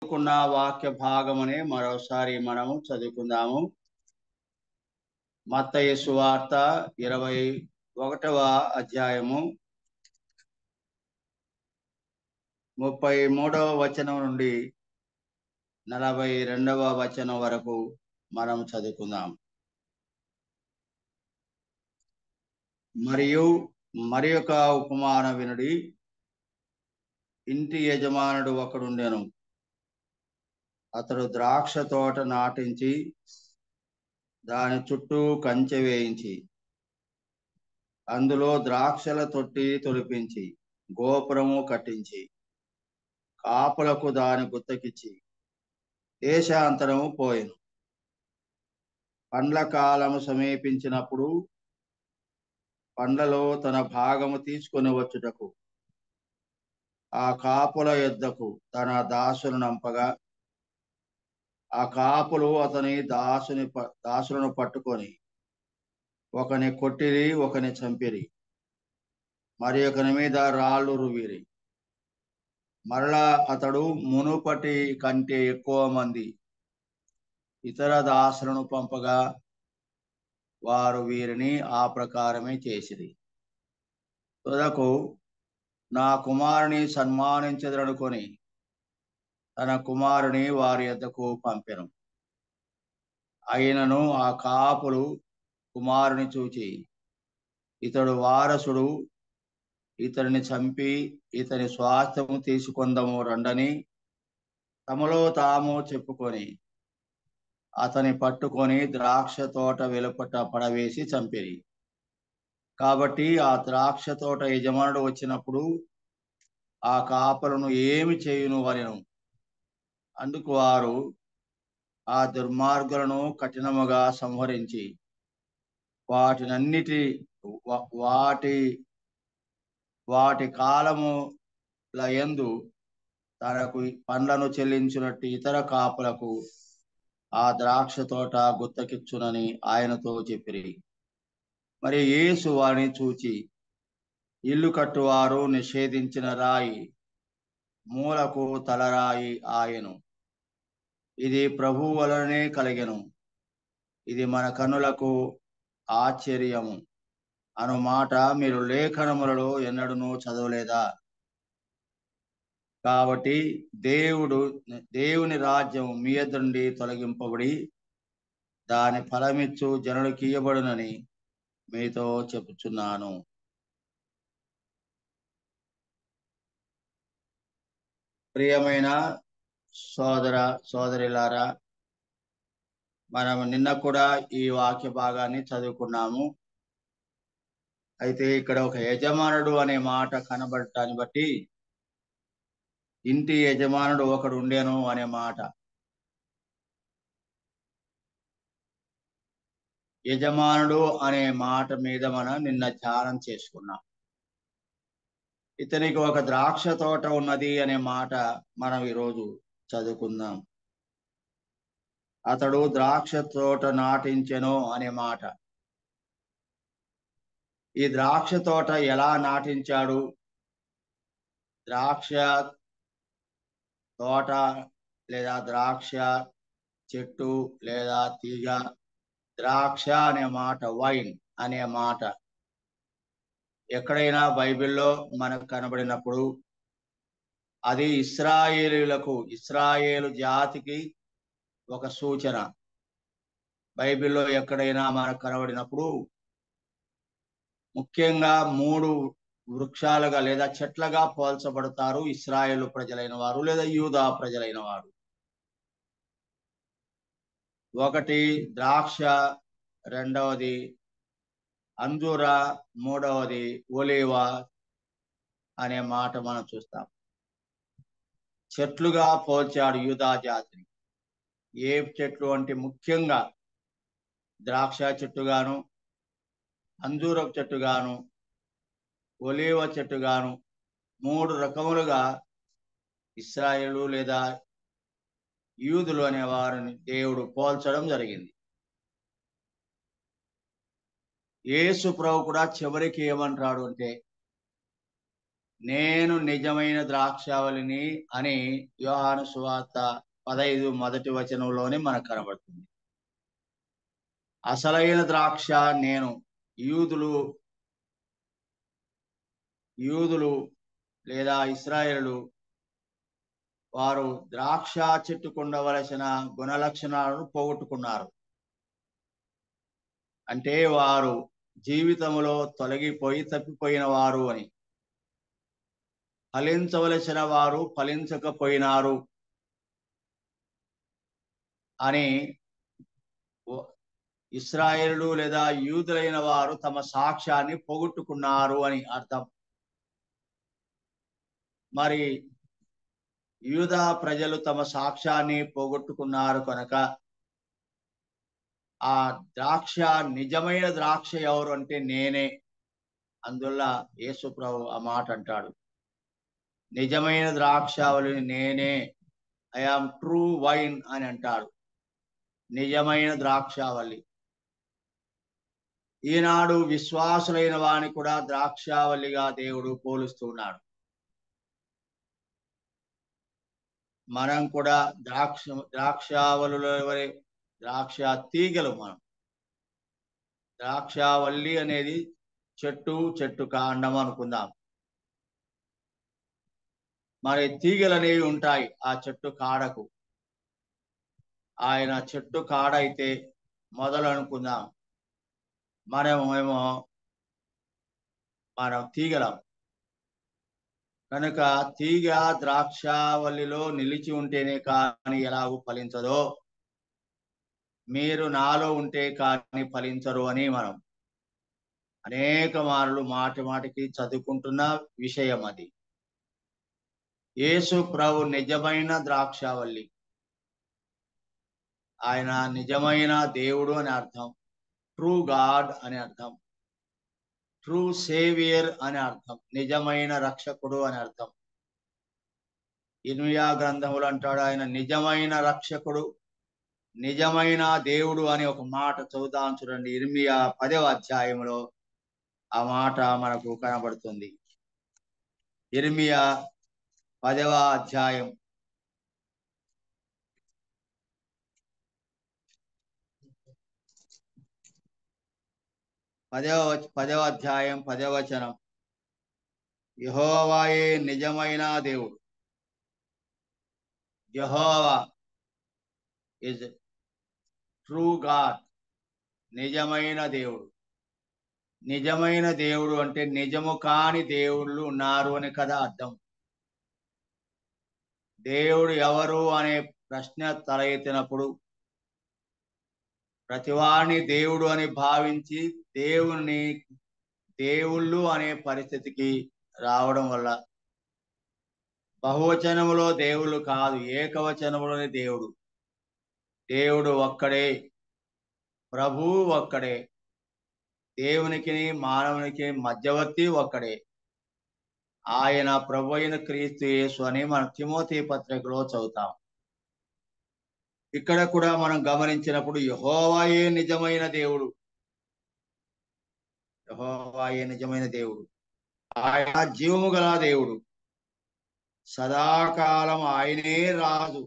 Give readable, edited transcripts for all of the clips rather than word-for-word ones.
చదువుకున్న వాక్య భాగమునే మరోసారి మనము చదువుకుందాము. మత్తయి సువార్త 21వ అధ్యాయము 33వ వచనం నుండి 42వ వచనం వరకు మనం చదువుకుందాం. మరియు మరి ఒక ఉపమానం వినుడి. ఇంటి యజమానుడు ఒకడుండెను. అతడు ద్రాక్ష తోట నాటించి దాని చుట్టూ కంచె వేయించి అందులో ద్రాక్షల తొట్టి తొలిపించి గోపురము కట్టించి కాపులకు దాని గుత్తకిచ్చి దేశాంతరము పోయెను. పండ్ల కాలము సమీపించినప్పుడు పండ్లలో తన భాగము తీసుకొని వచ్చుటకు ఆ కాపుల యొద్దకు తన దాసులను నంపగా ఆ కాపులు అతని దాసులను పట్టుకొని ఒకని కొట్టిరి, ఒకని చంపిరి, మరి ఒకని మీద రాళ్ళు రువిరి. మరలా అతడు మునుపటి కంటే ఎక్కువ మంది ఇతర దాసులను పంపగా వారు వీరిని ఆ ప్రకారమే చేసిరి. తుదకు నా కుమారుని సన్మానించదనుకొని తన కుమారుని వారి యొద్దకు పంపెను. అయినను ఆ కాపులు కుమారుని చూచి ఇతడు వారసుడు, ఇతడిని చంపి ఇతని స్వాస్థ్యము తీసుకొందము రండని తమలో తాము చెప్పుకొని అతని పట్టుకొని ద్రాక్ష తోట వెలుపట పడవేసి చంపిరి. కాబట్టి ఆ ద్రాక్ష తోట యజమానుడు వచ్చినప్పుడు ఆ కాపులను ఏమి చేయును అనెను. అందుకు వారు ఆ దుర్మార్గులను కఠినముగా సంహరించి వాటి కాలముల యందు తనకు పండ్లను చెల్లించినట్టు ఇతర కాపులకు ఆ ద్రాక్ష తోట గుత్తకిచ్చునని ఆయనతో చెప్పిరి. మరి యేసు వారిని చూచి ఇల్లు కట్టువారు నిషేధించిన రాయి మూలకు తలరాయి ఆయను. ఇది ప్రభువు వలనే కలిగెను. ఇది మన కన్నులకు ఆశ్చర్యము అను మాట మీరు లేఖనములలో ఎన్నడూనూ చదవలేదా? కాబట్టి దేవుని రాజ్యం మీ యొద్ద నుండి తొలగింపబడి దాని ఫలమిచ్చు జనులకు ఇయ్యబడునని మీతో చెప్పుచున్నాను. ప్రియమైన సోదర సోదరిలారా, మనం నిన్న కూడా ఈ వాక్య భాగాన్ని చదువుకున్నాము. అయితే ఇక్కడ ఒక యజమానుడు అనే మాట కనబడటాన్ని బట్టి ఇంటి యజమానుడు ఒకడు ఉండేను అనే మాట, యజమానుడు అనే మాట మీద మనం నిన్న ధ్యానం చేసుకున్నాం. ఇతనికి ఒక ద్రాక్ష తోట ఉన్నది అనే మాట మనం ఈరోజు చదువుకుందాం. అతడు ద్రాక్ష తోట నాటించెను అనే మాట. ఈ ద్రాక్ష తోట ఎలా నాటించాడు? ద్రాక్ష తోట లేదా ద్రాక్ష చెట్టు లేదా తీగ, ద్రాక్ష అనే మాట, వైన్ అనే మాట ఎక్కడైనా బైబిల్లో మనకు కనబడినప్పుడు అది ఇస్రాయేలు జాతికి ఒక సూచన. బైబిల్లో ఎక్కడైనా మనకు కనబడినప్పుడు ముఖ్యంగా 3 వృక్షాలుగా లేదా చెట్లుగా పోల్చబడతారు ఇస్రాయేలు ప్రజలైన వారు లేదా యూదా ప్రజలైన వారు. ఒకటి ద్రాక్ష, రెండవది అంజూర, మూడవది ఒలీవ అనే మాట మనం చూస్తాం. చెట్లుగా పోల్చాడు యూదా జాతిని. ఏ చెట్లు అంటే ముఖ్యంగా ద్రాక్ష చెట్టుగాను, అంజూరపు చెట్టుగాను, ఒలీవ చెట్టుగాను 3 రకములుగా ఇశ్రాయేలు లేదా యూదులు అనే వారిని దేవుడు పోల్చడం జరిగింది. యేసు ప్రభు కూడా చివరికి ఏమంటాడు అంటే నేను నిజమైన ద్రాక్షావళిని అని యోహాను సువార్త 15 మొదటి వచనంలోనే మనకు కనబడుతుంది. అసలైన ద్రాక్ష నేను. యూదులు లేదా ఇశ్రాయేలు వారు ద్రాక్ష చెట్టుకు ఉండవలసిన గుణలక్షణాలను పోగొట్టుకున్నారు. అంటే వారు జీవితంలో తొలగిపోయి తప్పిపోయిన వారు అని. ఫలించవలసిన వారు ఫలించకపోయినారు అని ఇశ్రాయేలు లేదా యూదులైన వారు తమ సాక్ష్యాన్ని పోగొట్టుకున్నారు అని అర్థం. మరి యూదా ప్రజలు తమ సాక్ష్యాన్ని పోగొట్టుకున్నారు కనుక ఆ ద్రాక్ష, నిజమైన ద్రాక్ష ఎవరు అంటే నేనే. అందువల్ల యేసు ప్రభు ఆ మాట అంటాడు, నిజమైన ద్రాక్షావళిని నేనే, ఐ ఆమ్ ట్రూ వైన్ అని అంటాడు. నిజమైన ద్రాక్షావళి. ఈనాడు విశ్వాసులైన వాని కూడా ద్రాక్షావళిగా దేవుడు పోలుస్తున్నాడు. మనం కూడా ద్రాక్షావళిలో ద్రాక్ష తీగలు. మనం ద్రాక్షావళి అనేది చెట్టు కాండం అనుకుందాం. మరి తీగలు అనేవి ఉంటాయి ఆ చెట్టు కాడకు. ఆయన చెట్టు కాడ అయితే మొదలు అనుకుందాం, మనం తీగలం కనుక తీగ ద్రాక్షావళిలో నిలిచి ఉంటేనే కానీ ఎలాగూ ఫలించదో, మీరు నాలో ఉంటే కానీ ఫలించరు అని మనం అనేక మార్లు మాటికి చదువుకుంటున్న విషయం అది. యేసు ప్రభు నిజమైన ద్రాక్షావళి. ఆయన నిజమైన దేవుడు అని అర్థం, ట్రూ గాడ్ అని అర్థం, ట్రూ సేవియర్ అని అర్థం, నిజమైన రక్షకుడు అని అర్థం. ఇర్మియా గ్రంథములు అంటాడు, ఆయన నిజమైన రక్షకుడు, నిజమైన దేవుడు అని ఒక మాట చదువుతాం చూడండి. ఇర్మియా 10వ అధ్యాయంలో ఆ మాట మనకు కనబడుతుంది. ఇర్మియా 10వ అధ్యాయం 10వ అధ్యాయం 10వ వచనం, యెహోవాయే నిజమైన దేవుడు. యెహోవా ఇస్ ట్రూ గాడ్, నిజమైన దేవుడు. నిజమైన దేవుడు అంటే నిజము కాని దేవుళ్ళు ఉన్నారు అని కదా అర్థం. దేవుడు ఎవరు అనే ప్రశ్న తల ఎత్తినప్పుడు ప్రతివాడిని దేవుడు అని భావించి దేవుళ్ళు అనే పరిస్థితికి రావడం వల్ల బహువచనములో దేవుళ్ళు కాదు, ఏకవచనములోనే దేవుడు. దేవుడు ఒక్కడే, ప్రభువు ఒక్కడే, దేవునికి మానవునికి మధ్యవర్తి ఒక్కడే, ఆయన ప్రభు అయిన క్రీస్తు యేసు అని మనం తిమోతి పత్రికలో చదువుతాం. ఇక్కడ కూడా మనం గమనించినప్పుడు యెహోవాయే నిజమైన దేవుడు. యెహోవాయే నిజమైన దేవుడు. ఆయన జీవము గల దేవుడు. సదాకాలం ఆయనే రాజు.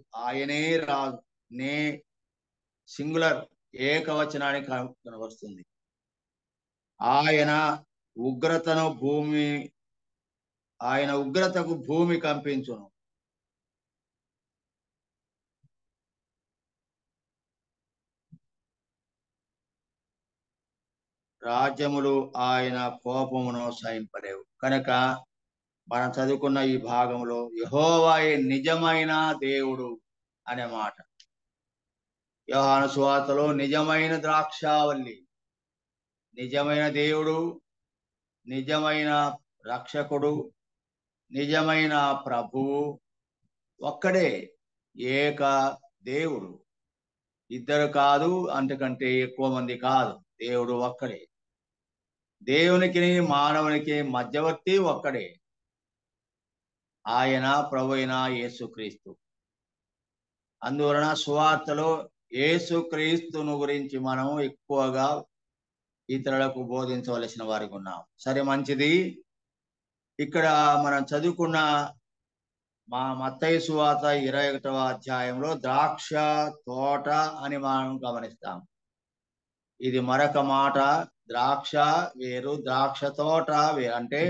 సింగులర్, ఏకవచనానికి కనబడుతుంది. ఆయన ఉగ్రతకు భూమి కంపించును. రాజ్యములు ఆయన కోపమును సహింపలేవు. కనుక మనం చదువుకున్న ఈ భాగంలో యెహోవాయే నిజమైన దేవుడు అనే మాట. యోహాను సువార్తలో నిజమైన ద్రాక్షావల్లి, నిజమైన దేవుడు, నిజమైన రక్షకుడు, నిజమైన ప్రభువు ఒక్కడే, ఏక దేవుడు. ఇద్దరు కాదు, అంతకంటే ఎక్కువ మంది కాదు, దేవుడు ఒక్కడే. దేవునికి మానవునికి మధ్యవర్తి ఒక్కడే, ఆయన ప్రభువైన యేసుక్రీస్తు. అందువలన సువార్తలో యేసుక్రీస్తును గురించి మనం ఎక్కువగా ఇతరులకు బోధించవలసిన వారికి ఉన్నాం. సరే, మంచిది. ఇక్కడ మనం చదువుకున్న మత్తయి సువార్త 21వ అధ్యాయంలో ద్రాక్ష తోట అని మనం గమనిస్తాం. ఇది మరొక మాట. ద్రాక్ష వేరు, ద్రాక్ష తోట వేరు. అంటే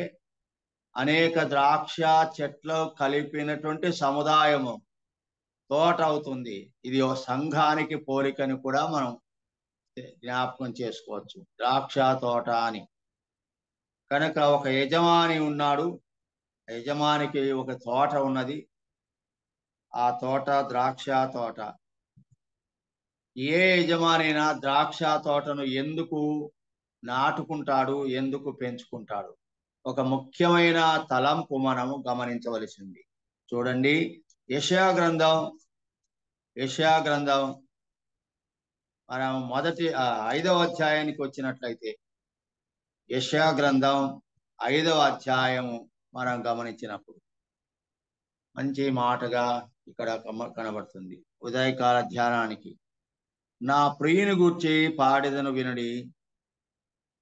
అనేక ద్రాక్ష చెట్లు కలిపినటువంటి సముదాయము తోట అవుతుంది. ఇది ఒక సంఘానికి పోలికని కూడా మనం జ్ఞాపకం చేసుకోవచ్చు, ద్రాక్ష తోట అని. కనుక ఒక యజమాని ఉన్నాడు, యజమానికి ఒక తోట ఉన్నది. ఆ తోట ద్రాక్ష తోట. ఏ యజమానైనా ద్రాక్ష తోటను ఎందుకు నాటుకుంటాడు, ఎందుకు పెంచుకుంటాడు? ఒక ముఖ్యమైన తలంపు మనము గమనించవలసింది. చూడండి, యెషయా గ్రంథం మనం మొదటి 5వ అధ్యాయానికి వచ్చినట్లయితే, యెషయా గ్రంథం 5వ అధ్యాయము మనం గమనించినప్పుడు మంచి మాటగా ఇక్కడ కనబడుతుంది. ఉదయకాల ధ్యానానికి, నా ప్రియుని గూర్చి పాడెదను వినుడి,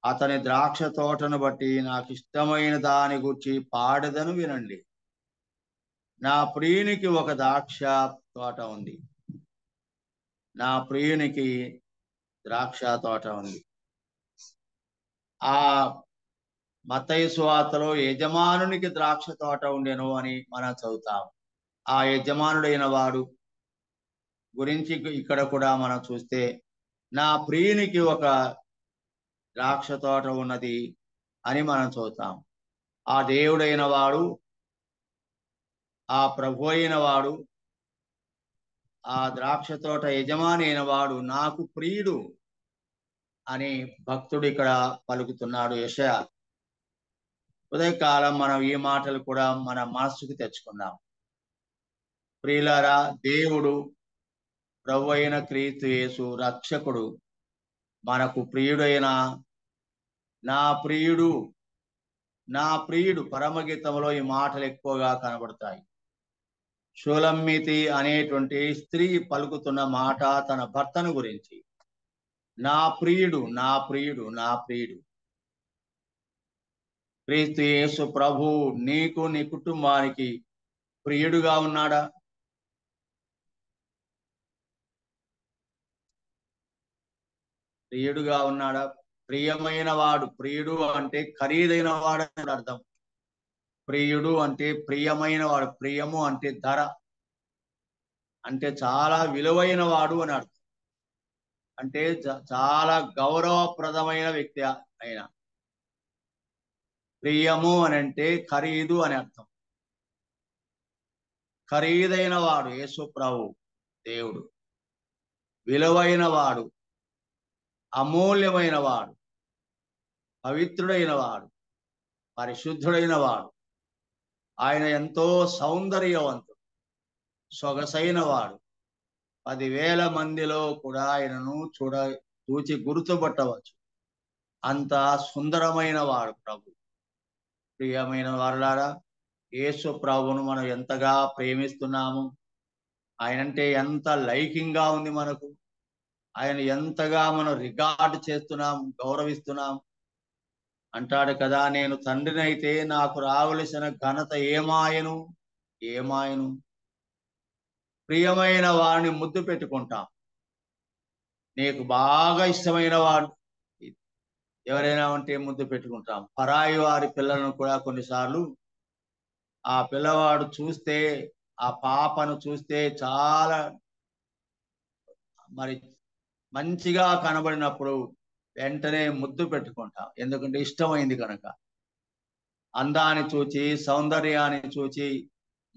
అతని ద్రాక్ష తోటను బట్టి నాకు ఇష్టమైన దాని గూర్చి పాడెదను వినండి. నా ప్రియునికి ఒక ద్రాక్ష తోట ఉంది, నా ప్రియునికి ద్రాక్ష తోట ఉంది. ఆ మత్తయి సువార్తలో యజమానునికి ద్రాక్ష తోట ఉండెను అని మనం చదువుతాం. ఆ యజమానుడైన వాడు గురించి ఇక్కడ కూడా మనం చూస్తే, నా ప్రియునికి ఒక ద్రాక్ష తోట ఉన్నది అని మనం చూస్తాం. ఆ దేవుడైన వాడు, ఆ ప్రభు అయిన వాడు, ఆ ద్రాక్ష తోట యజమాని అయిన వాడు నాకు ప్రియుడు అని భక్తుడు ఇక్కడ పలుకుతున్నాడు యెషయా. ఉదయకాలం మనం ఈ మాటలు కూడా మన మనస్సుకు తెచ్చుకుందాం. ప్రియులారా, దేవుడు ప్రభు అయిన క్రీస్తు యేసు రక్షకుడు మనకు ప్రియుడైన నా ప్రియుడు, నా ప్రియుడు. పరమగీతంలో ఈ మాటలు ఎక్కువగా కనబడతాయి. షూలమ్మితి అనేటువంటి స్త్రీ పలుకుతున్న మాట తన భర్తను గురించి, నా ప్రియుడు, నా ప్రియుడు, నా ప్రియుడు. క్రీస్తు యేసు ప్రభు నీకు, నీ కుటుంబానికి ప్రియుడుగా ఉన్నాడా? ప్రియుడుగా ఉన్నాడా? ప్రియమైన వాడు. ప్రియుడు అంటే ఖరీదైన వాడు అని అర్థం. ప్రియుడు అంటే ప్రియమైన వాడు. ప్రియము అంటే ధర, అంటే చాలా విలువైన వాడు అని అర్థం. అంటే చాలా గౌరవప్రదమైన వ్యక్తి ఆయన. ప్రియము అని అంటే ఖరీదు అని అర్థం. ఖరీదైన వాడు యేసు ప్రభు దేవుడు, విలువైన వాడు, అమూల్యమైన వాడు, పవిత్రుడైన వాడు, పరిశుద్ధుడైన వాడు. ఆయన ఎంతో సౌందర్యవంతుడు, సొగసైన వాడు. 10,000 మందిలో కూడా ఆయనను చూచి గుర్తుపట్టవచ్చు. అంత సుందరమైన వాడు ప్రభు. ప్రియమైన వారులారా, యేసు ప్రభువును మనం ఎంతగా ప్రేమిస్తున్నాము, ఆయనంటే ఎంత లైకింగ్గా ఉంది మనకు, ఆయన ఎంతగా మనం రికార్డు చేస్తున్నాం, గౌరవిస్తున్నాం. అంటాడు కదా, నేను తండ్రినైతే నాకు రావలసిన ఘనత ఏమాయను, ఏమాయను. ప్రియమైన వాడిని ముద్దు పెట్టుకుంటాం. నీకు బాగా ఇష్టమైన వాడు ఎవరైనా ఉంటే ముద్దు పెట్టుకుంటాం. పరాయి వారి పిల్లలను కూడా కొన్నిసార్లు ఆ పిల్లవాడు చూస్తే, ఆ పాపను చూస్తే చాలా మరి మంచిగా కనబడినప్పుడు వెంటనే ముద్దు పెట్టుకుంటాం. ఎందుకంటే ఇష్టమైంది కనుక. అందాన్ని చూచి, సౌందర్యాన్ని చూచి,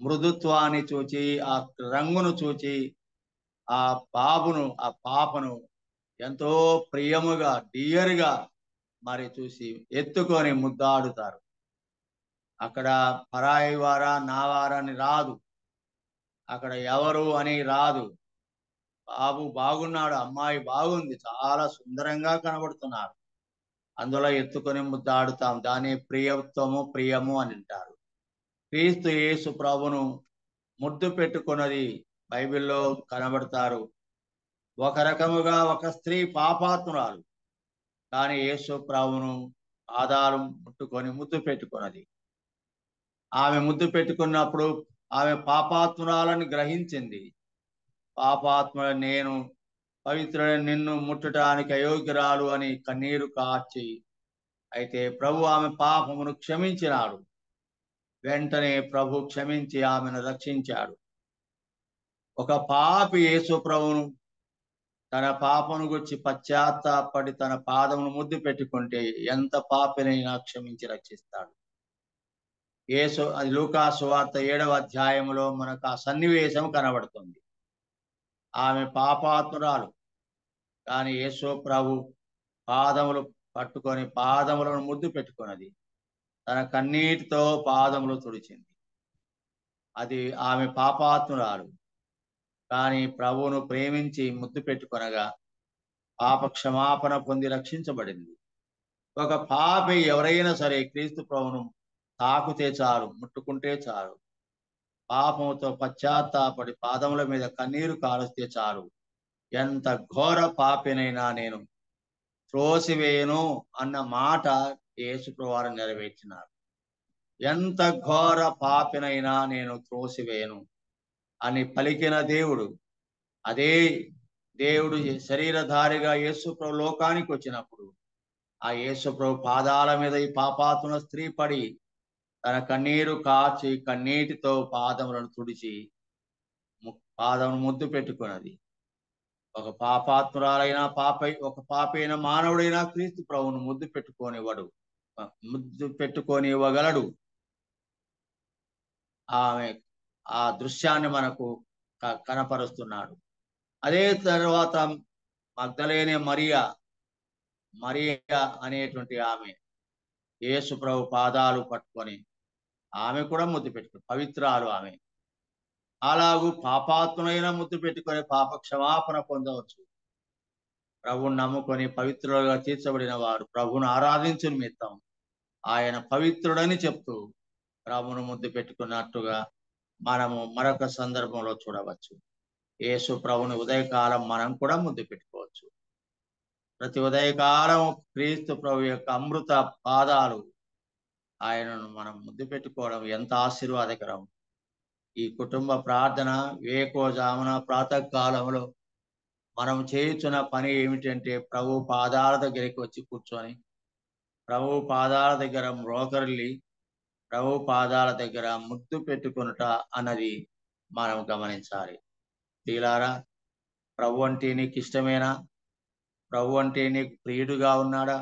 మృదుత్వాన్ని చూచి, ఆ రంగును చూచి ఆ పాపను ఎంతో ప్రియముగా, డియర్గా మరి చూసి ఎత్తుకొని ముద్దాడుతారు. అక్కడ పరాయి వారా, నా వారని రాదు. అక్కడ ఎవరు అని రాదు. బాబు బాగున్నాడు, అమ్మాయి బాగుంది, చాలా సుందరంగా కనబడుతున్నారు, అందులో ఎత్తుకొని ముద్దాడుతాం. దాని ప్రియత్వము, ప్రియము అని అంటారు. క్రీస్తు యేసు ప్రభును ముద్దు పెట్టుకున్నది బైబిల్లో కనబడతారు. ఒక రకముగా ఒక స్త్రీ పాపాత్మురాలు, కానీ యేసు ప్రభును పాదాలు ముట్టుకొని ముద్దు పెట్టుకున్నది. ఆమె ముద్దు పెట్టుకున్నప్పుడు ఆమె పాపాత్మురాలని గ్రహించింది. పాపాత్మ నేను పవిత్రుడైన నిన్ను ముట్టడానికి అయోగ్యురాలు అని కన్నీరు కార్చి, అయితే ప్రభు ఆమె పాపమును క్షమించినాడు. వెంటనే ప్రభు క్షమించి ఆమెను రక్షించాడు. ఒక పాపి యేసు ప్రభువును తన పాపను గురించి పశ్చాత్తాపడి తన పాదమును ముద్దు పెట్టుకుంటే ఎంత పాపినైనా క్షమించి రక్షిస్తాడు. యేసు అది లూకా సువార్త 7వ అధ్యాయములో మనకు ఆ సన్నివేశం కనబడుతుంది. ఆమె పాపాత్మురాలు, కానీ యేసు ప్రభు పాదములు పట్టుకొని పాదములను ముద్దు పెట్టుకున్నది. తన కన్నీటితో పాదములు తుడిచింది. అది ఆమె పాపాత్మురాలు, కానీ ప్రభువును ప్రేమించి ముద్దు పెట్టుకొనగా పాప క్షమాపణ పొంది రక్షించబడింది. ఒక పాపి ఎవరైనా సరే క్రీస్తు ప్రభువును తాకుతే చాలు, ముట్టుకుంటే చాలు, పాపముతో పశ్చాత్తాపడి పాదముల మీద కన్నీరు కారుస్తే చాలు, ఎంత ఘోర పాపినైనా నేను త్రోసివేయను అన్న మాట యేసు ప్రభువారు నెరవేర్చినారు. ఎంత ఘోర పాపినైనా నేను త్రోసివేయను అని పలికిన దేవుడు, అదే దేవుడు శరీరధారిగా యేసు ప్రభు లోకానికి వచ్చినప్పుడు ఆ యేసు ప్రభు పాదాల మీద ఈ పాపాత్ముల స్త్రీ పడి తన కన్నీరు కార్చి కన్నీటితో పాదములను తుడిచి పాదమును ముద్దు పెట్టుకున్నది. ఒక పాపాత్మురాలైన ఒక పాపైన మానవుడైనా క్రీస్తు ప్రభువును ముద్దు పెట్టుకొని ఇవ్వగలడు. ఆమె ఆ దృశ్యాన్ని మనకు కనపరుస్తున్నాడు. అదే తర్వాత మగ్దలేనే మరియా అనేటువంటి ఆమె యేసు ప్రభు పాదాలు పట్టుకొని ఆమె కూడా ముద్దు పెట్టుకుని పవిత్రాలు ఆమె. అలాగూ పాపాత్ములైన ముద్దు పెట్టుకొని పాప క్షమాపణ పొందవచ్చు. ప్రభువును నమ్ముకొని పవిత్రులుగా తీర్చబడిన వారు ప్రభువును ఆరాధించు నిమిత్తం ఆయన పవిత్రుడని చెప్తూ ప్రభువును ముద్దు పెట్టుకున్నట్టుగా మనము మరొక సందర్భంలో చూడవచ్చు. యేసు ప్రభువుని ఉదయకాలం మనం కూడా ముద్దు పెట్టుకోవచ్చు. ప్రతి ఉదయకాలం క్రీస్తు ప్రభు యొక్క అమృత పాదాలు ఆయనను మనం ముద్దు పెట్టుకోవడం ఎంత ఆశీర్వాదకరం. ఈ కుటుంబ ప్రార్థన వేకోజామున ప్రాతకాలంలో మనం చేయుచున్న పని ఏమిటంటే ప్రభు పాదాల దగ్గరికి వచ్చి కూర్చొని ప్రభు పాదాల దగ్గర మ్రోకరిల్లి ప్రభు పాదాల దగ్గర ముద్దు పెట్టుకొనుట అన్నది మనం గమనించాలి. ప్రియులారా, ప్రభు అంటే నీకు ఇష్టమేనా? ప్రభు అంటే నీకు ప్రియుడుగా ఉన్నాడా?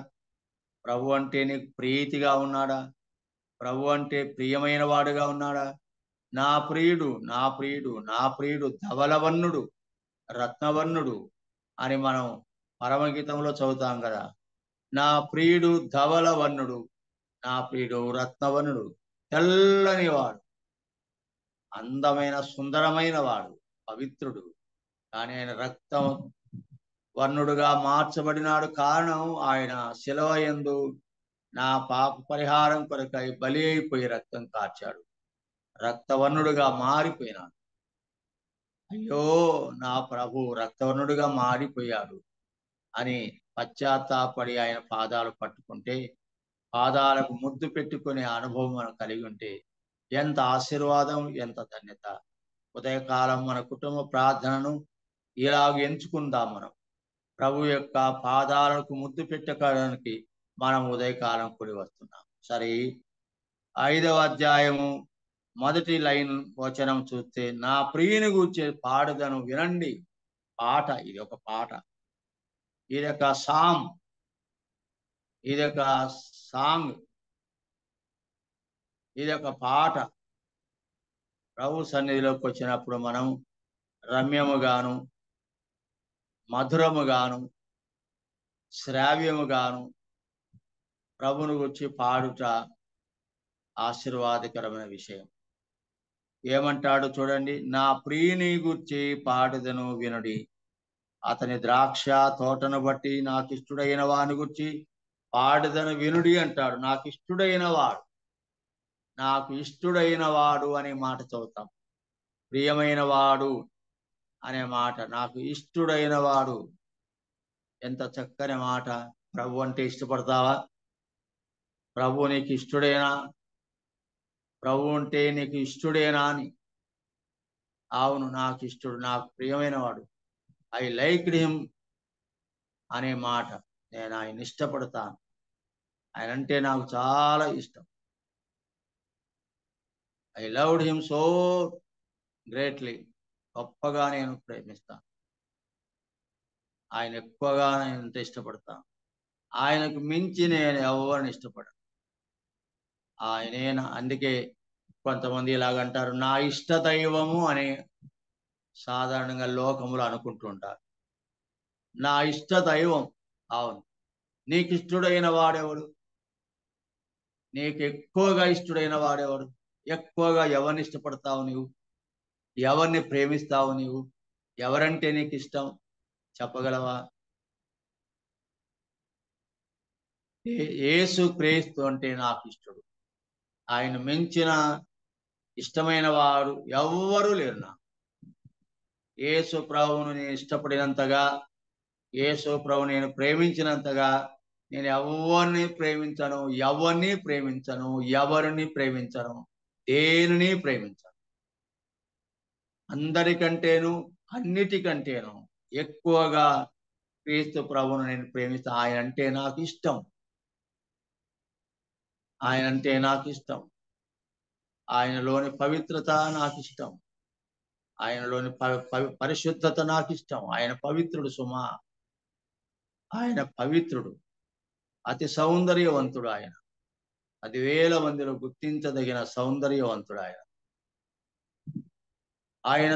ప్రభు అంటే నీకు ప్రీతిగా ఉన్నాడా? ప్రభు అంటే ప్రియమైన వాడుగా ఉన్నాడా? నా ప్రియుడు నా ప్రియుడు నా ప్రియుడు ధవలవర్ణుడు రత్నవర్ణుడు అని మనం పరమగీతంలో చదువుతాం కదా. నా ప్రియుడు ధవలవర్ణుడు, నా ప్రియుడు రత్నవర్ణుడు, తెల్లని వాడు, అందమైన సుందరమైన వాడు, పవిత్రుడు, కానీ ఆయన రక్తం వర్ణుడుగా మార్చబడినాడు. కారణం ఆయన శిలువ యందు నా పాప పరిహారం కొరకై బలి అయిపోయి రక్తం కార్చాడు, రక్తవర్ణుడుగా మారిపోయినాడు. అయ్యో, నా ప్రభు రక్తవర్ణుడుగా మారిపోయాడు అని పశ్చాత్తాపడి ఆయన పాదాలు పట్టుకుంటే, పాదాలకు ముద్దు పెట్టుకునే అనుభవం మనం కలిగి ఉంటే ఎంత ఆశీర్వాదం, ఎంత ధన్యత. ఉదయకాలం మన కుటుంబ ప్రార్థనను ఇలాగ ఎంచుకుందాం. మనం ప్రభు యొక్క పాదాలకు ముద్దు పెట్టుకోవడానికి మనం ఉదయకాలం కూడి వస్తున్నాం. సరే, 5వ అధ్యాయము మొదటి లైన్ వచనం చూస్తే, నా ప్రియుని గూర్చి పాడుదను వినండి. పాట, ఇది ఒక పాట, ఇది ఒక సాంగ్, ఇది ఒక సాంగ్, ఇది ఒక పాట. ప్రభు సన్నిధిలోకి వచ్చినప్పుడు మనం రమ్యముగాను మధురముగాను శ్రావ్యముగాను ప్రభుని గురించి పాడుట ఆశీర్వాదకరమైన విషయం. ఏమంటాడు చూడండి, నా ప్రియుని గూర్చి పాడుదను వినుడి, అతని ద్రాక్ష తోటను బట్టి నాకు ఇష్టడైన వాని గురించి పాడుదను వినుడి అంటాడు. నాకు ఇష్టడైన వాడు, నాకు ఇష్టడైన వాడు అనే మాట చదువుతాం. ప్రియమైన వాడు అనే మాట, నాకు ఇష్టడైన వాడు, ఎంత చక్కని మాట. ప్రభు అంటే ఇష్టపడతావా? ప్రభు నీకు ఇష్టడైనా? ప్రభు అంటే నీకు ఇష్టడేనా అని. అవును, నాకు ఇష్టడు, నాకు ప్రియమైన వాడు, ఐ లైక్డ్ హిమ్ అనే మాట. నేను ఆయన ఇష్టపడతాను, ఆయన అంటే నాకు చాలా ఇష్టం. I loved him so greatly, గొప్పగా నేను ప్రేమిస్తాను, ఆయన ఎక్కువగా నేను ఇష్టపడతాను. ఆయనకు మించి నేను ఎవరిని ఇష్టపడను. ఆయనే అందుకే కొంతమంది ఇలాగంటారు, నా ఇష్ట దైవము అని సాధారణంగా లోకములు అనుకుంటుంటారు. నా ఇష్ట దైవం. అవును, నీకు ఇష్టడైన వాడెవడు? నీకు ఎక్కువగా ఇష్టడైన వాడెవడు? ఎక్కువగా ఎవరిని ఇష్టపడతావు నీవు? ఎవరిని ప్రేమిస్తావు నీవు? ఎవరంటే నీకు ఇష్టం చెప్పగలవా? యేసు క్రీస్తు అంటే నాకు ఇష్టడు. ఆయన మించిన ఇష్టమైన వారు ఎవ్వరూ లేరు నాకు. యేసు ప్రభువును నేను ఇష్టపడినంతగా, యేసు ప్రభు నేను ప్రేమించినంతగా నేను ఎవరిని ప్రేమించను, ఎవరిని ప్రేమించను, దేనిని ప్రేమించను. అందరికంటేను, అన్నిటికంటేను ఎక్కువగా క్రీస్తు ప్రభువును నేను ప్రేమిస్తాను. ఆయన అంటే నాకు ఇష్టం, ఆయన అంటే నాకు ఇష్టం. ఆయనలోని పవిత్రత నాకు ఇష్టం, ఆయనలోని పరిశుద్ధత నాకు ఇష్టం. ఆయన పవిత్రుడు సుమా, ఆయన పవిత్రుడు, అతి సౌందర్యవంతుడు. ఆయన 10,000 మందిలో గుర్తించదగిన సౌందర్యవంతుడు. ఆయన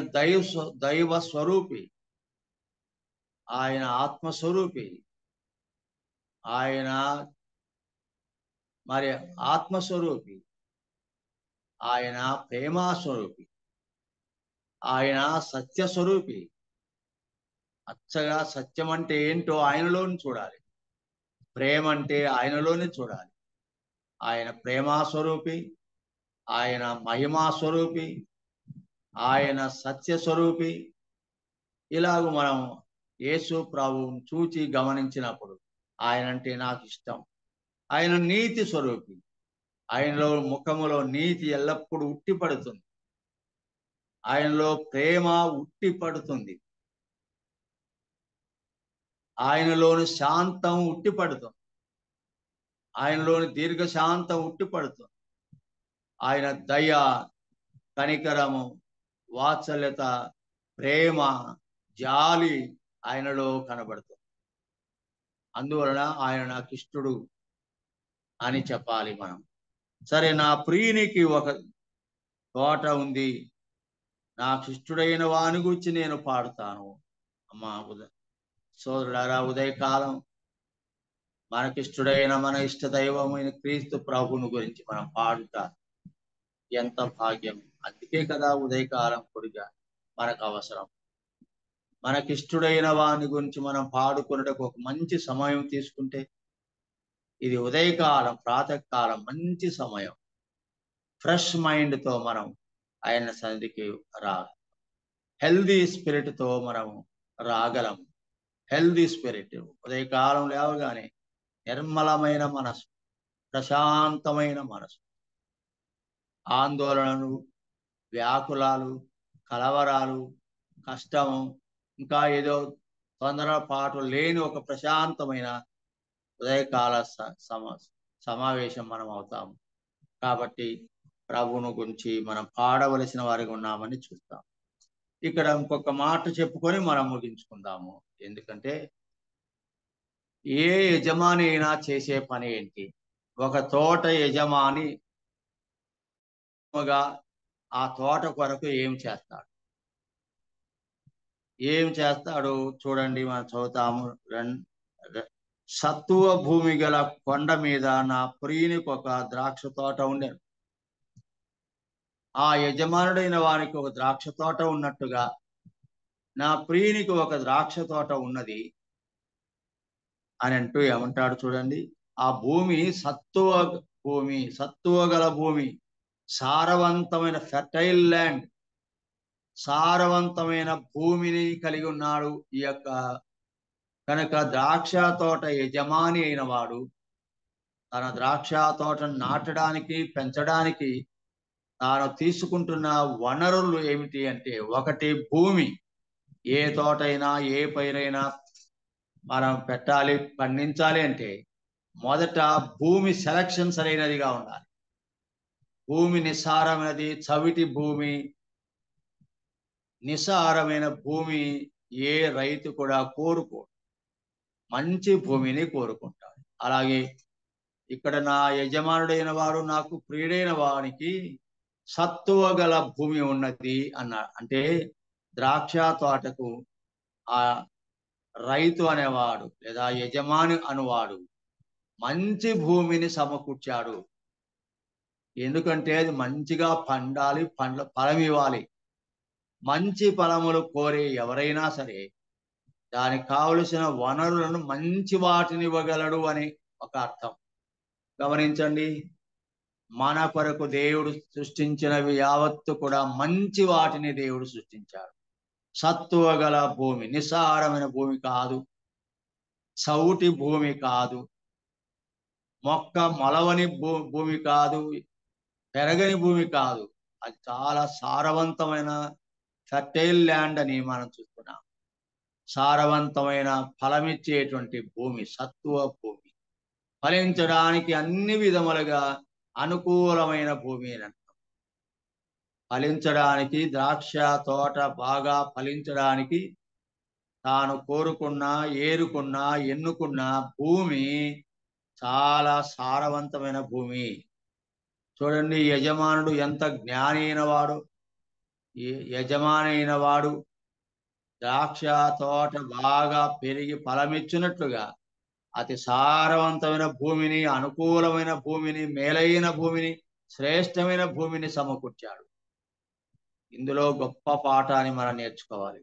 దైవ స్వరూపి, ఆయన ఆత్మస్వరూపి, ఆయన మరి ఆత్మస్వరూపి, ఆయన ప్రేమాస్వరూపి, ఆయన సత్యస్వరూపి. అచ్చగా సత్యం అంటే ఏంటో ఆయనలోని చూడాలి, ప్రేమ అంటే ఆయనలోనే చూడాలి. ఆయన ప్రేమాస్వరూపి, ఆయన మహిమాస్వరూపి, ఆయన సత్యస్వరూపి. ఇలాగ మనం యేసు ప్రభువును చూచి గమనించినప్పుడు ఆయన అంటే నాకు ఇష్టం. ఆయన నీతి స్వరూపి, ఆయనలో ముఖములో నీతి ఎల్లప్పుడూ ఉట్టిపడుతుంది, ఆయనలో ప్రేమ ఉట్టిపడుతుంది, ఆయనలోని శాంతం ఉట్టిపడుతుంది, ఆయనలోని దీర్ఘశాంతం ఉట్టిపడుతుంది. ఆయన దయ, కనికరము, వాత్సల్యత, ప్రేమ, జాలి ఆయనలో కనబడుతుంది. అందువలన ఆయన నాకు ఇష్టడు అని చెప్పాలి మనం. సరే, నా ప్రియునికి ఒక తోట ఉంది, నాకు ఇష్టడైన వాని గురించి నేను పాడుతాను. అమ్మా సోదరులారా, ఉదయకాలం మనకిష్టడైన మన ఇష్ట దైవమైన క్రీస్తు ప్రభువుని గురించి మనం పాడుతా ఎంత భాగ్యం. అందుకే కదా ఉదయకాలం కొడిగా మనకు అవసరం. మనకిష్టడైన వాని గురించి మనం పాడుకున్నటకు ఒక మంచి సమయం తీసుకుంటే, ఇది ఉదయకాలం, ప్రాతకాలం మంచి సమయం. ఫ్రెష్ మైండ్ తో మనం ఆయన సన్నిధికి హెల్దీ స్పిరిట్ తో మనం రాగలం. హెల్దీ స్పిరిట్, ఉదయకాలం లేవగానే నిర్మలమైన మనసు, ప్రశాంతమైన మనసు, ఆందోళనలు, వ్యాకులాలు, కలవరాలు, కష్టము, ఇంకా ఏదో తొందరపాటు లేని ఒక ప్రశాంతమైన ఉదయకాల సమావేశం మనం అవుతాము. కాబట్టి ప్రభువును గురించి మనం పాడవలసిన వారిగా ఉన్నామని చూస్తాం. ఇక్కడ ఇంకొక మాట చెప్పుకొని మనం ముగించుకుందాము. ఎందుకంటే ఏ యజమాని అయినా చేసే పని ఏంటి? ఒక తోట యజమాని ఆ తోట కొరకు ఏం చేస్తాడు? చూడండి, మనం చదువుతాము. సత్తువ భూమి గల కొండ మీద నా ప్రియునికి ఒక ద్రాక్ష తోట ఉండేది. ఆ యజమానుడైన వానికి ఒక ద్రాక్ష తోట ఉన్నట్టుగా నా ప్రియునికి ఒక ద్రాక్ష తోట ఉన్నది అని అంటూ ఏమంటాడు చూడండి. ఆ భూమి సత్తువ గల భూమి, సారవంతమైన ఫెర్టైల్ ల్యాండ్, సారవంతమైన భూమిని కలిగి ఉన్నాడు ఈ యొక్క. కనుక ద్రాక్ష తోట యజమాని అయిన వాడు తన ద్రాక్ష తోటను నాటడానికి, పెంచడానికి తాను తీసుకుంటున్న వనరులు ఏమిటి అంటే, ఒకటి భూమి. ఏ తోటైనా ఏ పైరైనా మనం పెట్టాలి, పండించాలి అంటే మొదట భూమి సెలక్షన్ సరైనదిగా ఉండాలి. భూమి నిస్సారమైనది, చవిటి భూమి, నిస్సారమైన భూమి ఏ రైతు కూడా కోరుకోడు. మంచి భూమిని కోరుకుంటాడు. అలాగే ఇక్కడ నా యజమానుడైన వాడు నాకు ప్రియుడైన వానికి సత్తువ గల భూమి ఉన్నది అన్నాడు. అంటే ద్రాక్ష తోటకు ఆ రైతు అనేవాడు లేదా యజమాని అనువాడు మంచి భూమిని సమకూర్చాడు. ఎందుకంటే అది మంచిగా పండాలి, ఫలం ఇవ్వాలి. మంచి ఫలములు కోరే ఎవరైనా సరే దానికి కావలసిన వనరులను మంచి వాటిని ఇవ్వగలడు అని ఒక అర్థం. గమనించండి, మన కొరకు దేవుడు సృష్టించినవి యావత్తు కూడా మంచి వాటిని దేవుడు సృష్టించాడు. సత్తువ గల భూమి, నిస్సారమైన భూమి కాదు, చౌటి భూమి కాదు, మొక్క మొలవని భూమి కాదు, పెరగని భూమి కాదు. అది చాలా సారవంతమైన ఫెర్టైల్ ల్యాండ్ అని మనం చూస్తున్నాం. సారవంతమైన ఫలమిచ్చేటువంటి భూమి సత్తువ భూమి, ఫలించడానికి అన్ని విధములుగా అనుకూలమైన భూమి అని అంటాం. ఫలించడానికి, ద్రాక్ష తోట బాగా ఫలించడానికి తాను కోరుకున్న, ఏరుకున్న, ఎన్నుకున్న భూమి చాలా సారవంతమైన భూమి. చూడండి, యజమానుడు ఎంత జ్ఞాని అయిన వాడు. యజమాని అయిన వాడు ద్రాక్ష తోట బాగా పెరిగి ఫలమిచ్చినట్లుగా అతి సారవంతమైన భూమిని, అనుకూలమైన భూమిని, మేలైన భూమిని, శ్రేష్టమైన భూమిని సమకూర్చాడు. ఇందులో గొప్ప పాఠాన్ని మనం నేర్చుకోవాలి.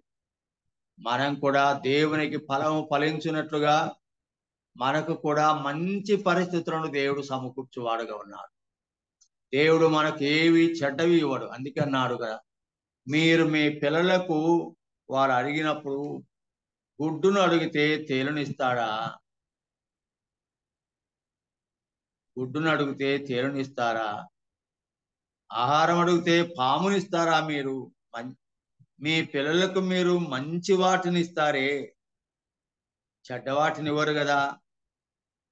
మనం కూడా దేవునికి ఫలము ఫలించినట్లుగా మనకు కూడా మంచి పరిస్థితులను దేవుడు సమకూర్చువాడుగా ఉన్నాడు. దేవుడు మనకు ఏవి చెడ్డవి ఇవ్వడు. అందుకే అన్నాడు కదా, మీరు మీ పిల్లలకు వారు అడిగినప్పుడు గుడ్డును అడిగితే తేలునిస్తాడా? గుడ్డును అడిగితే తేలునిస్తారా? ఆహారం అడిగితే పామునిస్తారా? మీరు మీ పిల్లలకు మీరు మంచి వాటిని ఇస్తారే, చెడ్డ వాటిని ఇవ్వరు కదా.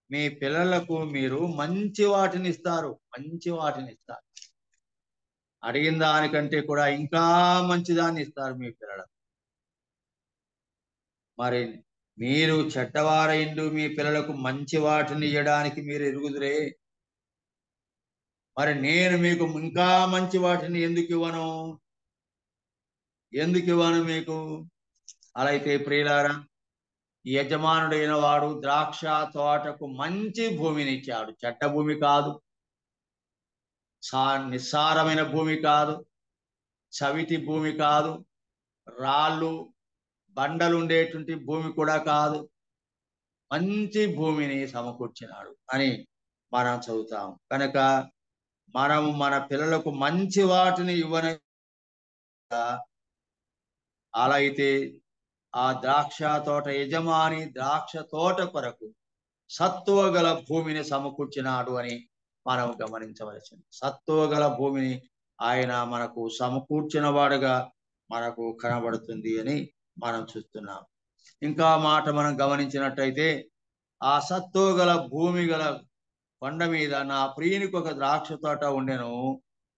మీ పిల్లలకు మీరు మంచి వాటిని ఇస్తారు, మంచి వాటిని ఇస్తారు. అడిగిన దానికంటే కూడా ఇంకా మంచిదాన్ని ఇస్తారు మీ పిల్లలకు. మరి మీరు చెడ్డవారైండు మీ పిల్లలకు మంచి వాటిని ఇవ్వడానికి మీరు ఎరుగుదురే, మరి నేను మీకు ఇంకా మంచి వాటిని ఎందుకు ఇవ్వను? ఎందుకు ఇవ్వను మీకు? అలా అయితే ప్రియులారా, యజమానుడైన వాడు ద్రాక్ష తోటకు మంచి భూమిని ఇచ్చాడు. చెడ్డ భూమి కాదు, నిస్సారమైన భూమి కాదు, చవిటి భూమి కాదు, రాళ్ళు బండలు ఉండేటువంటి భూమి కూడా కాదు, మంచి భూమిని సమకూర్చినాడు అని మనం చదువుతాం. కనుక మనము మన పిల్లలకు మంచి వాటిని ఇవ్వని, అలా అయితే ఆ ద్రాక్ష తోట యజమాని ద్రాక్ష తోట కొరకు సత్తువ గల భూమిని సమకూర్చినాడు అని మనం గమనించవలసింది. సత్తువ గల భూమిని ఆయన మనకు సమకూర్చిన వాడుగా మనకు కనబడుతుంది అని మనం చూస్తున్నాం. ఇంకా మాట మనం గమనించినట్టయితే, ఆ సత్తువ గల భూమి గల కొండ మీద నా ప్రియునికి ఒక ద్రాక్ష తోట ఉండెను,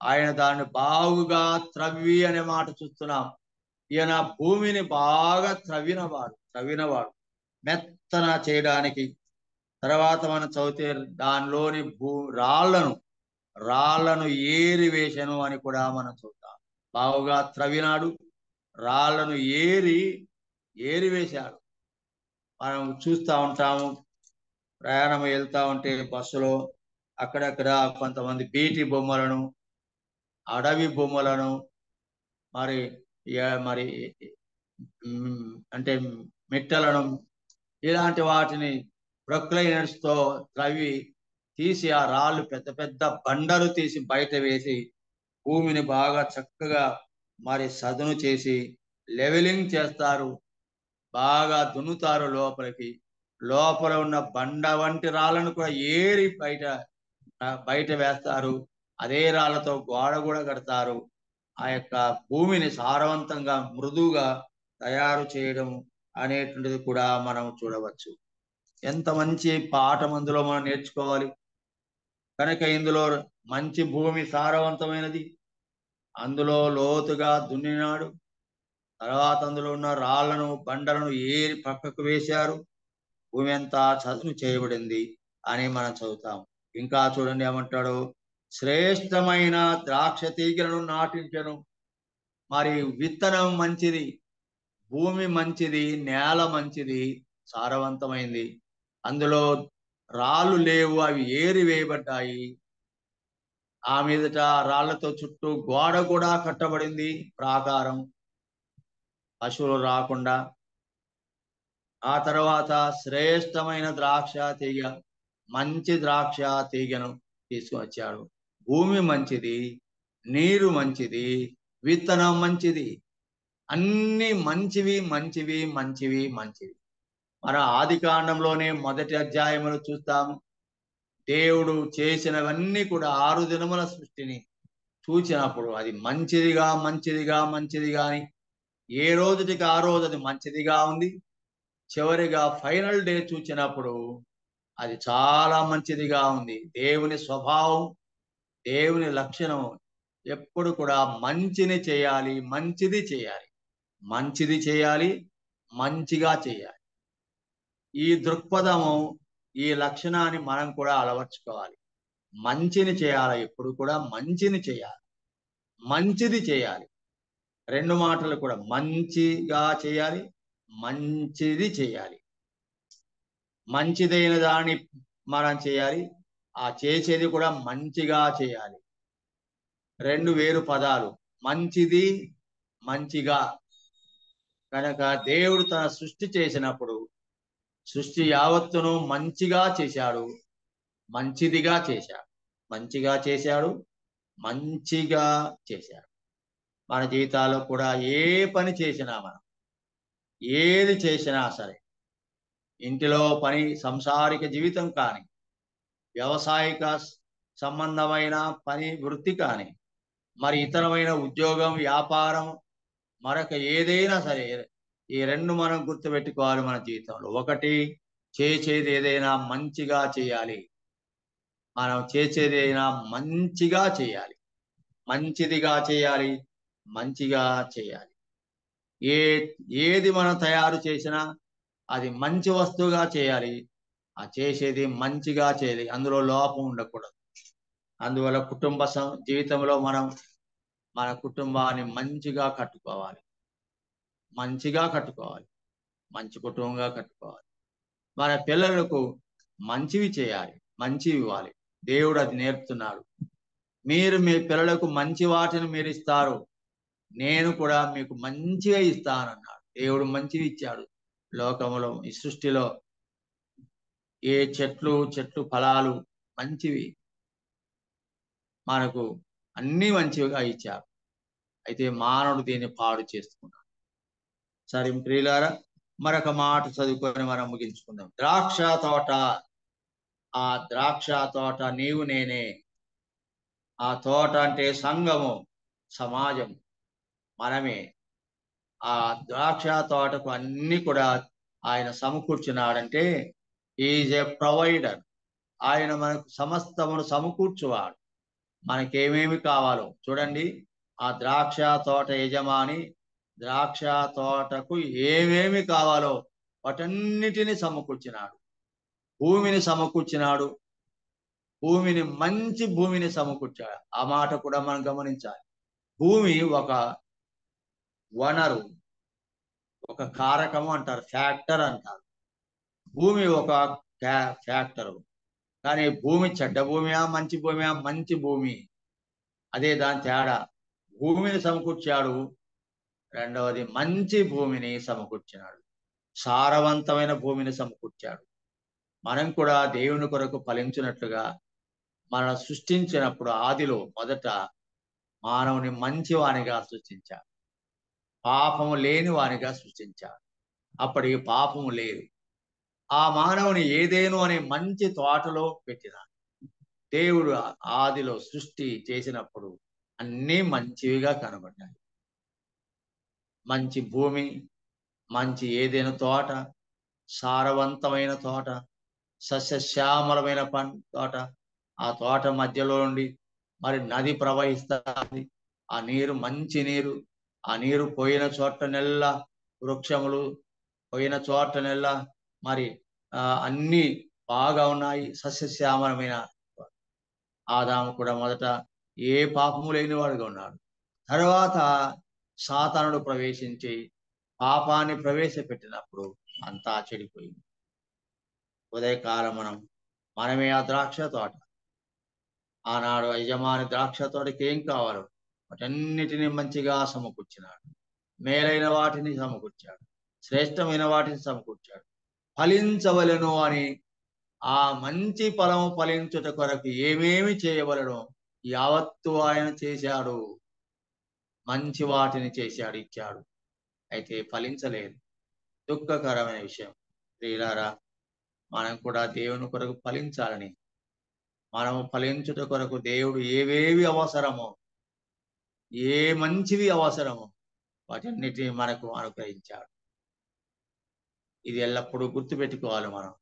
ఆయన దాన్ని బాగుగా త్రవ్వి అనే మాట చూస్తున్నాం. ఈయన భూమిని బాగా త్రవ్వినవాడు మెత్తన చేయడానికి. తర్వాత మనం చదివితే దానిలోని రాళ్లను ఏరి వేసెను అని కూడా మనం చూద్దాం. బాగుగా త్రవ్వినాడు, రాళ్లను ఏరి వేశాడు. మనం చూస్తూ ఉంటాము, ప్రయాణం వెళ్తూ ఉంటే బస్సులో అక్కడక్కడ కొంతమంది బీటి బొమ్మలను, అడవి బొమ్మలను, మరి అంటే మిట్టలను, ఇలాంటి వాటిని ప్రొక్లైనర్స్తో త్రవ్వి తీసి ఆ రాళ్ళు పెద్ద పెద్ద బండలు తీసి బయట వేసి భూమిని బాగా చక్కగా మరి సదును చేసి లెవెలింగ్ చేస్తారు, బాగా దున్నుతారు. లోపల ఉన్న బండ వంటి రాళ్ళను కూడా ఏరి బయట వేస్తారు. అదే రాళ్లతో గోడ కూడా కడతారు. ఆ యొక్క భూమిని సారవంతంగా మృదువుగా తయారు చేయడం అనేటువంటిది కూడా మనం చూడవచ్చు. ఎంత మంచి పాఠం అందులో మనం నేర్చుకోవాలి. కనుక ఇందులో మంచి భూమి సారవంతమైనది, అందులో లోతుగా దున్నినాడు, తర్వాత అందులో ఉన్న రాళ్లను బండలను ఏరి పక్కకు వేశారు, భూమి అంతా చదును చేయబడింది అని మనం చదువుతాం. ఇంకా చూడండి ఏమంటాడు, శ్రేష్టమైన ద్రాక్ష తీగలను నాటించను. మరి విత్తనం మంచిది, భూమి మంచిది, నేల మంచిది, సారవంతమైంది, అందులో రాళ్ళు లేవు, అవి ఏరి వేయబడ్డాయి. ఆ మీదట రాళ్లతో చుట్టూ గోడ కూడా కట్టబడింది, ప్రాకారం, పశువులు రాకుండా. ఆ తర్వాత శ్రేష్టమైన ద్రాక్ష తీగ, మంచి ద్రాక్ష తీగను తీసుకువచ్చాడు. భూమి మంచిది, నీరు మంచిది, విత్తనం మంచిది, అన్ని మంచివి మంచివి మంచివి మంచివి. మన ఆది కాండంలోనే మొదటి అధ్యాయములు చూస్తాము. దేవుడు చేసినవన్నీ కూడా 6 దినముల సృష్టిని చూచినప్పుడు అది మంచిదిగా మంచిదిగా మంచిదిగా అని, ఏ రోజుటికి ఆ రోజు అది మంచిదిగా ఉంది. చివరిగా ఫైనల్ డే చూచినప్పుడు అది చాలా మంచిదిగా ఉంది. దేవుని స్వభావం, దేవుని లక్షణం ఎప్పుడు కూడా మంచిని చేయాలి, మంచిది చేయాలి, మంచిది చేయాలి, మంచిగా చేయాలి. ఈ దృక్పథము, ఈ లక్షణాన్ని మనం కూడా అలవర్చుకోవాలి. మంచిని చేయాలి, ఎప్పుడు కూడా మంచిని చేయాలి, మంచిది చేయాలి. 2 మాటలు కూడా మంచిగా చేయాలి, మంచిది చేయాలి. మంచిదైన దాన్ని మనం చేయాలి, ఆ చేసేది కూడా మంచిగా చేయాలి. 2 వేరు పదాలు, మంచిది, మంచిగా. కనుక దేవుడు తన సృష్టి చేసినప్పుడు సృష్టి యావత్తును మంచిగా చేశాడు, మంచిదిగా చేశాడు, మంచిగా చేశాడు, మంచిగా చేశాడు. మన జీవితాల్లో కూడా ఏ పని చేసినా, మనం ఏది చేసినా సరే, ఇంటిలో పని, సంసారిక జీవితం కానీ, వ్యవసాయిక సంబంధమైన పని, వృత్తి కానీ, మరి ఇతరమైన ఉద్యోగం, వ్యాపారం, మరొక ఏదైనా సరే, ఈ 2 మనం గుర్తుపెట్టుకోవాలి మన జీవితంలో. ఒకటి, చేసేది ఏదైనా మంచిగా చేయాలి. మనం చేసేదైనా మంచిగా చేయాలి, మంచిదిగా చేయాలి, మంచిగా చేయాలి. ఏది మనం తయారు చేసినా అది మంచి వస్తువుగా చేయాలి, ఆ చేసేది మంచిగా చేయాలి, అందులో లోపం ఉండకూడదు. అందువల్ల కుటుంబ జీవితంలో మనం మన కుటుంబాన్ని మంచిగా కట్టుకోవాలి, మంచిగా కట్టుకోవాలి, మంచి కుటుంబంగా కట్టుకోవాలి. మన పిల్లలకు మంచివి చేయాలి, మంచివి ఇవ్వాలి. దేవుడు అది నేర్పుతున్నాడు. మీరు మీ పిల్లలకు మంచి వాటిని మీరు ఇస్తారు, నేను కూడా మీకు మంచిగా ఇస్తానన్నాడు. దేవుడు మంచివి ఇచ్చాడు. లోకములో, ఈ సృష్టిలో ఏ చెట్లు ఫలాలు మంచివి, మనకు అన్ని మంచివిగా ఇచ్చారు. అయితే మానవుడు దీన్ని పాడు చేస్తున్నాడు. సరే ప్రియులారా, మరొక మాట చదువుకొని మనం ముగించుకుందాం. ద్రాక్ష తోట, ఆ ద్రాక్ష తోట నీవు నేనే. ఆ తోట అంటే సంఘము, సమాజం, మనమే. ఆ ద్రాక్ష తోటకు అన్ని కూడా ఆయన సమకూర్చున్నాడంటే ఈజ్ ఏ ప్రొవైడర్. ఆయన మనకు సమస్తమును సమకూర్చువాడు. మనకేమేమి కావాలో చూడండి, ఆ ద్రాక్ష తోట యజమాని ద్రాక్ష తోటకు ఏమేమి కావాలో వాటన్నిటిని సమకూర్చినాడు. భూమిని సమకూర్చినాడు, భూమిని, మంచి భూమిని సమకూర్చాడు. ఆ మాట కూడా మనం గమనించాలి. భూమి ఒక వనరు, ఒక కారకము అంటారు, ఫ్యాక్టర్ అంటారు. భూమి ఒక ఫ్యాక్టరు. కానీ భూమి చెడ్డ భూమియా, మంచి భూమియా? మంచి భూమి. అదే దాని తేడా. భూమిని సమకూర్చాడు, రెండవది మంచి భూమిని సమకూర్చినాడు, సారవంతమైన భూమిని సమకూర్చాడు. మనం కూడా దేవుని కొరకు ఫలించినట్లుగా మనం సృష్టించినప్పుడు ఆదిలో మొదట మానవుని మంచివానిగా సృష్టించాడు, పాపము లేని వానిగా సృష్టించాడు. అప్పటికి పాపము లేదు. ఆ మానవుని ఏదేను అనే మంచి తోటలో పెట్టినాడు. దేవుడు ఆదిలో సృష్టి చేసినప్పుడు అన్నీ మంచివిగా కనబడ్డాయి. మంచి భూమి, మంచి ఏదైనా తోట, సారవంతమైన తోట, సస్యశ్యామలమైన తోట. ఆ తోట మధ్యలో నుండి మరి నది ప్రవహిస్తుంది. ఆ నీరు మంచి నీరు. ఆ నీరు పోయిన చోటనెల్లా వృక్షములు, పోయిన చోటనెల్లా మరి అన్ని బాగా ఉన్నాయి, సస్యశ్యామలమైన. ఆదాము కూడా మొదట ఏ పాపము లేనివాడుగా ఉన్నాడు. తర్వాత సాతానుడు ప్రవేశించి పాపాన్ని ప్రవేశపెట్టినప్పుడు అంతా చెడిపోయింది. ఉదయకాలం మనమే ఆ ద్రాక్ష తోట. ఆనాడు యజమాని ద్రాక్ష తోటకి ఏం కావాలో వాటన్నిటిని మంచిగా సమకూర్చినాడు. మేలైన వాటిని సమకూర్చాడు, శ్రేష్టమైన వాటిని సమకూర్చాడు. ఫలించవలెను అని, ఆ మంచి ఫలము ఫలించుట కొరకు ఏమేమి చేయవలనో యావత్తు ఆయన చేశాడు. మంచి వాటిని చేశాడు, ఇచ్చాడు. అయితే ఫలించలేదు. దుఃఖకరమైన విషయం. ప్రియులారా, మనం కూడా దేవుని కొరకు ఫలించాలని, మనము ఫలించుట కొరకు దేవుడు ఏవేవి అవసరమో, ఏ మంచివి అవసరమో వాటన్నిటిని మనకు అనుగ్రహించాడు. ఇది ఎల్లప్పుడూ గుర్తుపెట్టుకోవాలి మనం.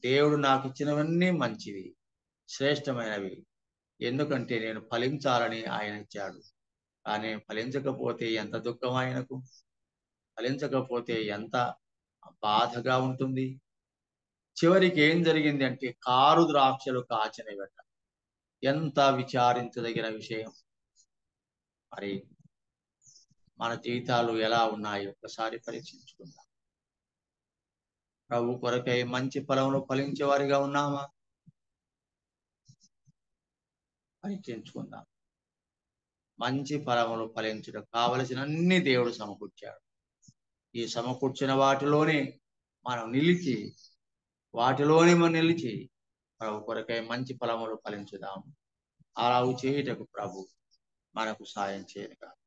దేవుడు నాకు ఇచ్చినవన్నీ మంచివి, శ్రేష్టమైనవి. ఎందుకంటే నేను ఫలించాలని ఆయన ఇచ్చాడు. కానీ ఫలించకపోతే ఎంత దుఃఖం ఆయనకు, ఫలించకపోతే ఎంత బాధగా ఉంటుంది. చివరికి ఏం జరిగింది అంటే కారు ద్రాక్షలు కాచనివట. ఎంత విచారించదగిన విషయం. మరి మన జీవితాలు ఎలా ఉన్నాయి ఒక్కసారి పరీక్షించుకుందాం. ప్రభు కొరకై మంచి ఫలములు ఫలించే వారిగా ఉన్నామా? పరీక్షించుకుందాం. మంచి ఫలములు ఫలించడం కావలసిన అన్ని దేవుడు సమకూర్చాడు. ఈ సమకూర్చిన వాటిలోనే మనం నిలిచి ప్రభు కొరకై మంచి ఫలములు ఫలించుదాం. అలా చేయుటకు ప్రభు మనకు సాయం చేయను కాక.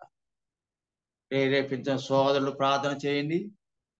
ప్రేరేపించిన సోదరులు ప్రార్థన చేయండి.